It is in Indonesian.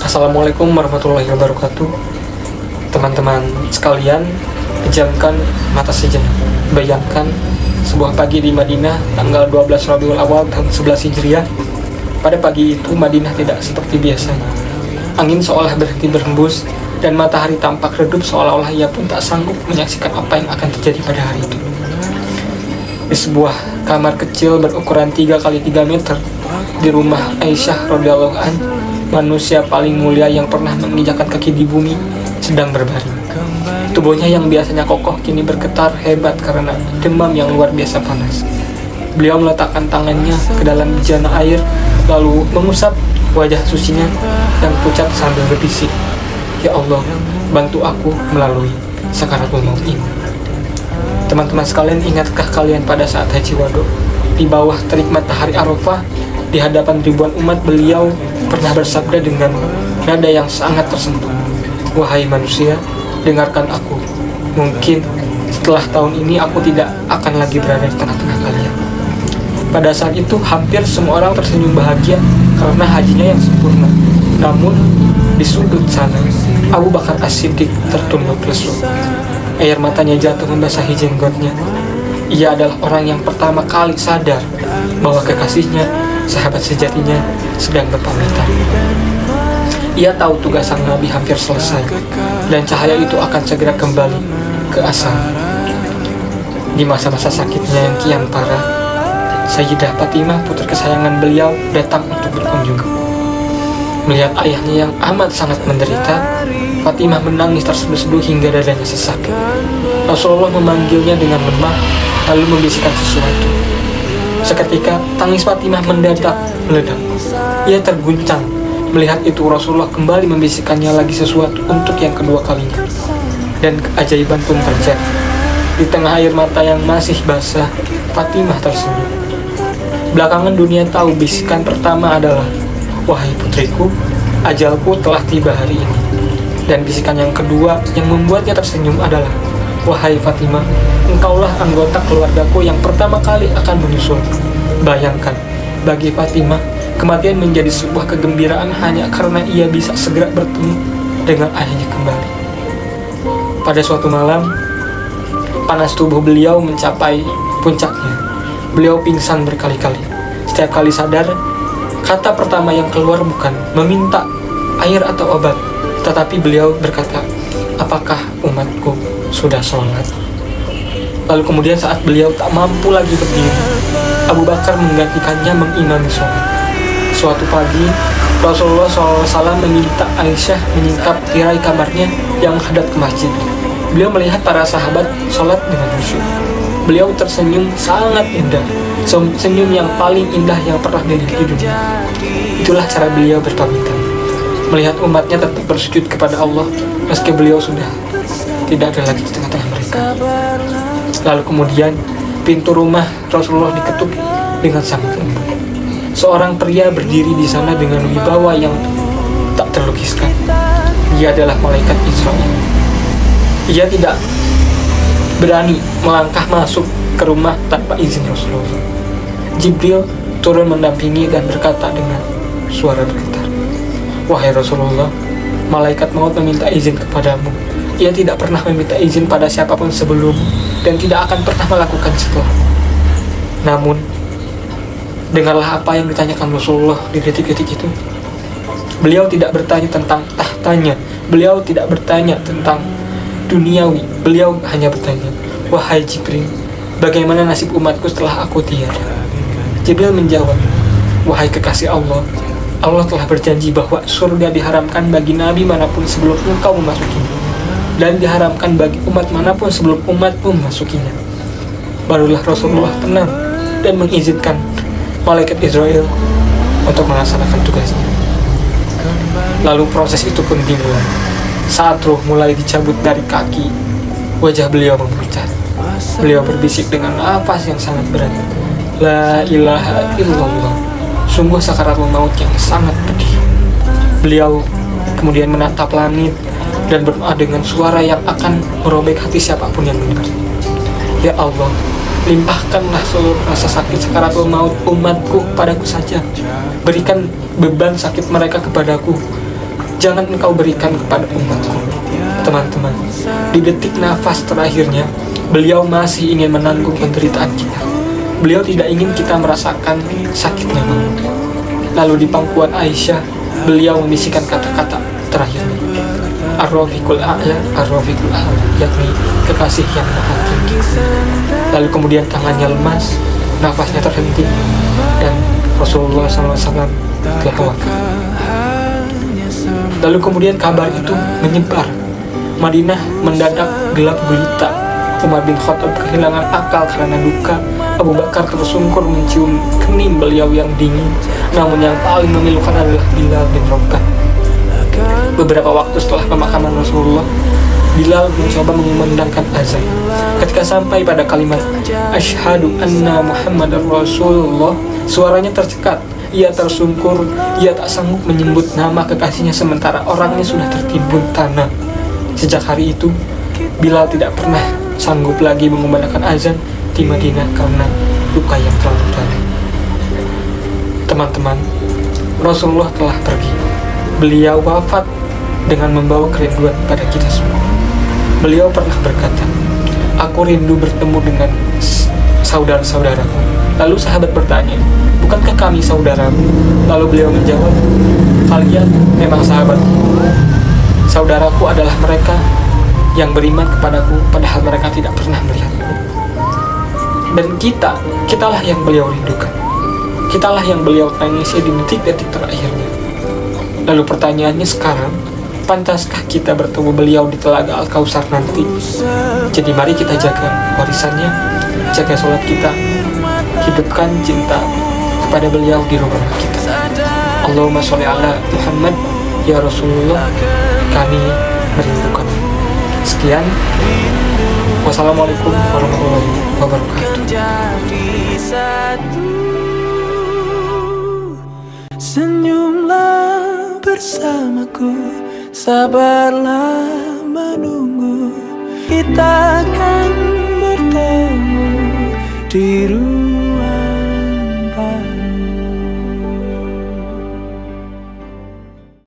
Assalamualaikum warahmatullahi wabarakatuh. Teman-teman sekalian, pejamkan mata sejenak. Bayangkan sebuah pagi di Madinah tanggal 12 Rabiul Awal tahun 11 Hijriah. Pada pagi itu Madinah tidak seperti biasanya. Angin seolah berhenti berhembus dan matahari tampak redup seolah-olah ia pun tak sanggup menyaksikan apa yang akan terjadi pada hari itu. Di sebuah kamar kecil berukuran 3 x 3 meter di rumah Aisyah radhiyallahu an, manusia paling mulia yang pernah menginjakkan kaki di bumi sedang berbaring. Tubuhnya yang biasanya kokoh kini bergetar hebat karena demam yang luar biasa panas. Beliau meletakkan tangannya ke dalam bejana air lalu mengusap wajah sucinya yang pucat sambil berbisik, "Ya Allah, bantu aku melalui sakaratul maut ini." Teman-teman sekalian, ingatkah kalian pada saat Haji Wado di bawah terik matahari Arafah di hadapan ribuan umat, beliau pernah bersabda dengan nada yang sangat tersentuh, "Wahai manusia, dengarkan aku. Mungkin setelah tahun ini aku tidak akan lagi berada di tengah-tengah kalian." Pada saat itu hampir semua orang tersenyum bahagia karena hajinya yang sempurna. Namun di sudut sana Abu Bakar As-Siddiq tertunduk lesu. Air matanya jatuh membasahi jenggotnya. Ia adalah orang yang pertama kali sadar bahwa kekasihnya, sahabat sejatinya, sedang berpamitan. Ia tahu tugas sang Nabi hampir selesai dan cahaya itu akan segera kembali ke asal. Di masa-masa sakitnya yang kian parah, Sayyidah Fatimah, putri kesayangan beliau, datang untuk berkunjung. Melihat ayahnya yang amat sangat menderita, Fatimah menangis terseduh-seduh hingga dadanya sesak. Rasulullah memanggilnya dengan lemah lalu membisikkan sesuatu. Seketika tangis Fatimah mendadak meledak. Ia terguncang. Melihat itu Rasulullah kembali membisikkannya lagi sesuatu untuk yang kedua kalinya. Dan keajaiban pun terjadi. Di tengah air mata yang masih basah, Fatimah tersenyum. Belakangan dunia tahu bisikan pertama adalah, "Wahai putriku, ajalku telah tiba hari ini." Dan bisikan yang kedua yang membuatnya tersenyum adalah, "Wahai Fatimah, engkaulah anggota keluargaku yang pertama kali akan menyusul." Bayangkan, bagi Fatimah, kematian menjadi sebuah kegembiraan hanya karena ia bisa segera bertemu dengan ayahnya kembali. Pada suatu malam, panas tubuh beliau mencapai puncaknya. Beliau pingsan berkali-kali. Setiap kali sadar, kata pertama yang keluar bukan meminta air atau obat, tetapi beliau berkata, "Apakah umatku sudah sholat?" Lalu kemudian saat beliau tak mampu lagi berdiri, Abu Bakar menggantikannya mengimami sholat. Suatu pagi, Rasulullah SAW meminta Aisyah menyingkap tirai kamarnya yang menghadap ke masjid. Beliau melihat para sahabat sholat dengan khusyuk. Beliau tersenyum sangat indah, senyum yang paling indah yang pernah dimiliki di dunia. Itulah cara beliau berpamitan, melihat umatnya tetap bersujud kepada Allah meski beliau sudah tidak ada lagi di tengah-tengah mereka. Lalu kemudian pintu rumah Rasulullah diketuk dengan sangat lembut. Seorang pria berdiri di sana dengan wibawa yang tak terlukiskan. Dia adalah malaikat Israel. Ia tidak berani melangkah masuk ke rumah tanpa izin Rasulullah. Jibril turun mendampingi dan berkata dengan suara bergetar, "Wahai Rasulullah, malaikat maut meminta izin kepadamu. Ia tidak pernah meminta izin pada siapapun sebelum dan tidak akan pernah melakukan setelah. Namun, dengarlah apa yang ditanyakan Rasulullah di detik-detik itu. Beliau tidak bertanya tentang tahtanya, beliau tidak bertanya tentang duniawi, beliau hanya bertanya, 'Wahai Jibril, bagaimana nasib umatku setelah aku tiada?' Jibril menjawab, 'Wahai kekasih Allah, Allah telah berjanji bahwa surga diharamkan bagi nabi manapun sebelum engkau memasukinya, dan diharamkan bagi umat manapun sebelum umatmu memasukinya.' Barulah Rasulullah tenang dan mengizinkan malaikat Israel untuk melaksanakan tugasnya. Lalu proses itu pun dimulai. Saat ruh mulai dicabut dari kaki, wajah beliau memucat. Beliau berbisik dengan nafas yang sangat berat, 'La ilaha illallah.' Sungguh sakaratul maut yang sangat pedih. Beliau kemudian menatap langit dan berdoa dengan suara yang akan merobek hati siapapun yang mendengar. 'Ya Allah, limpahkanlah seluruh rasa sakit sakaratul maut umatku padaku saja. Berikan beban sakit mereka kepadaku. jangan engkau berikan kepada umatku. Teman-teman, di detik nafas terakhirnya, beliau masih ingin menanggung penderitaan kita. Beliau tidak ingin kita merasakan sakitnya maut. Lalu di pangkuan Aisyah, beliau membisikkan kata-kata terakhirnya, Ar-Rafiqul A'la, Ar-Rafiqul A'la, yakni kekasih yang maha tinggi. Lalu kemudian tangannya lemas, nafasnya terhenti, dan Rasulullah SAW telah wafat. Lalu kemudian kabar itu menyebar. Madinah mendadak gelap gulita. Umar bin Khattab kehilangan akal karena duka. Abu Bakar tersungkur mencium kening beliau yang dingin. Namun yang paling memilukan adalah Bilal bin Rabah. Beberapa waktu setelah pemakaman Rasulullah, Bilal mencoba mengumandangkan azan. Ketika sampai pada kalimat Asyhadu anna Muhammadar Rasulullah, suaranya tercekat. Ia tersungkur, ia tak sanggup menyebut nama kekasihnya sementara orangnya sudah tertimbun tanah. Sejak hari itu, Bilal tidak pernah sanggup lagi mengumandangkan azan di Madinah karena luka yang terlalu dalam. Teman-teman, Rasulullah telah pergi. Beliau wafat dengan membawa kerinduan pada kita semua. Beliau pernah berkata, aku rindu bertemu dengan saudara-saudaraku. Lalu sahabat bertanya, bukankah kami saudaramu? Lalu beliau menjawab, kalian memang sahabatku. Saudaraku adalah mereka yang beriman kepadaku padahal mereka tidak pernah melihatku. Dan kitalah yang beliau rindukan. Kitalah yang beliau tangisi di detik-detik terakhirnya. Lalu pertanyaannya sekarang, pantaskah kita bertemu beliau di Telaga Al-Kautsar nanti? Jadi mari kita jaga warisannya, jaga sholat kita, hidupkan cinta kepada beliau di rumah kita. Allahumma sholli ala Muhammad, ya Rasulullah, kami merindukan. Sekian, wassalamualaikum warahmatullahi wabarakatuh. Senyumlah bersamaku, sabarlah menunggu, kita akan bertemu di rumah.